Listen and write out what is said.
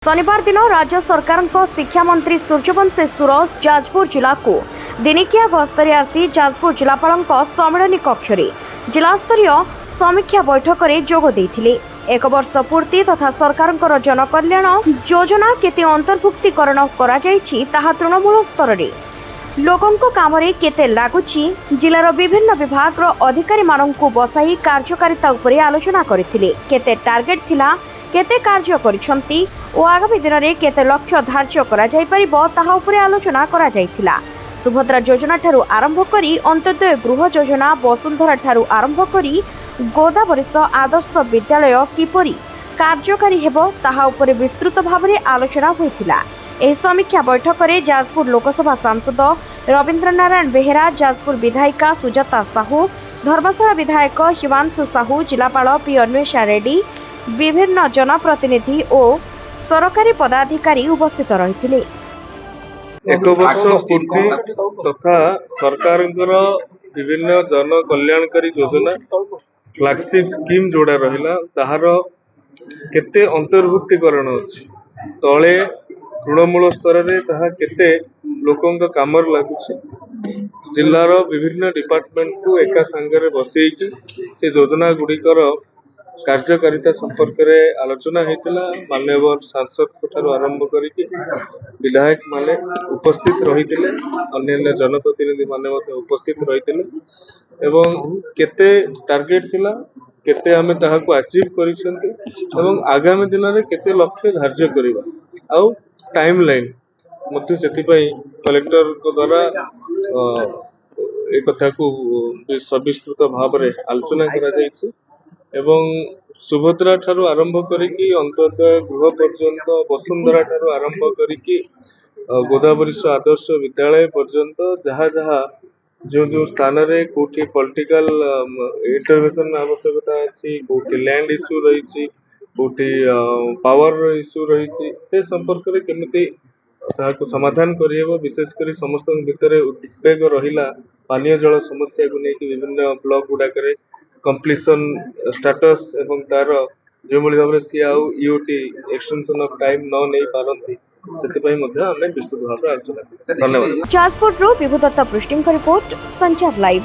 शनिवार दिन राज्य सरकार शिक्षा मंत्री सूर्यवंशी सुरज जाजपुर जिला को दिनिकिया गस्तरे आसी जाजपुर जिलापाल सम्मेलन कक्ष जिलास्तरीय समीक्षा बैठक में जोग देइथिले। एक वर्ष पूर्ति तथा सरकार जनकल्याण योजना केते अंतर्भुक्तिकरण करा जाइछि ताहा तृणमूल स्तर रे लोकंको कामरे केते लागुछि जिलार विभिन्न विभाग अधिकारी माननकु बसाई कार्यकारिता उपरे आलोचना करथिले। केते टार्गेट थिला, केते कार्य करिसंती ओ आगामी दिन में केते लक्ष्य धार्य करा जाय परिबो ताहा उपरे आलोचना करा जायथिला। सुभद्रा योजना ठारू आरंभ करी अंत्योदय गृह योजना, वसुंधरा ठारू आरंभ करी गोदावरीश आदर्श विद्यालय किपरि कार्यकारी हेबो ताहा उपरे विस्तृत भाव में आलोचना होइथिला। एही समीक्षा बैठक में जाजपुर लोकसभा सांसद रवींद्र नारायण बेहेरा, जाजपुर विधायिका सुजाता साहू, धर्मशाला विधायक हिमांशु साहू, जिलापाल पी अन्वेषा रेड्डी, विभिन्न जनप्रतिनिधि और सरकारी पदाधिकारी उपस्थित रहिथिले। एक वर्ष पूर्ति तथा सरकार विभिन्न जन कल्याणकारी योजना फ्लैगशिप स्कीम जोड़ा रहिला ताहार केते अंतर्भुक्तिकरण अछि तले तृणमूल स्तर रे ताहा केते लोकंक कामर लागुछि। जिल्लार विभिन्न डिपार्टमेंट को एका संगे बसैकी से योजना गुड़िकर कार्यकारिता संपर्क में आलोचना होता। माननीय सांसद ठारू आरंभ करके विधायक माने उपस्थित रही, अन्य जनप्रतिनिधि माने उपस्थित रही एवं केते टार्गेट थिला, केते आमे ताहाको अचीव करिसेंती एवं आगामी दिन में केते लक्ष्य धार्य करिबा आउ टाइम लाइन मध्य सेति पई कलेक्टर को द्वारा एक कथा को सविस्तृत भाव में आलोचना करा जायछि एवं सुभद्रा ठारू आरंभ करिकी अंत्योदय गृह पर्यंत, वसुंधरा ठारू आरंभ करिकी गोदावरीश आदर्श विद्यालय पर्यंत जहाँ जहाँ जो जो स्थान रे कोठी पॉलिटिकल इंटरवेंशन आवश्यकता अछि, कोठी लैंड इश्यू रही, कोठी पावर इश्यू रही, से संपर्क रे केमिति ताको समाधान करिहेबो। विशेषकर समस्त भितर उद्वेग रहिला पानीय जल समस्या को लेकिन विभिन्न ब्लॉक गुड़ाक कंप्लीशन स्टेटस एवं तार जो भाव में सी आउ यूटी एक्सटेंशन ऑफ टाइम न नहीं पारंती सेतिपई मध्ये आमे विस्तृत भाव आलोचना। धन्यवाद। जाजपुर विभु दत्ता पृष्टिंग रिपोर्ट संचार लाइव।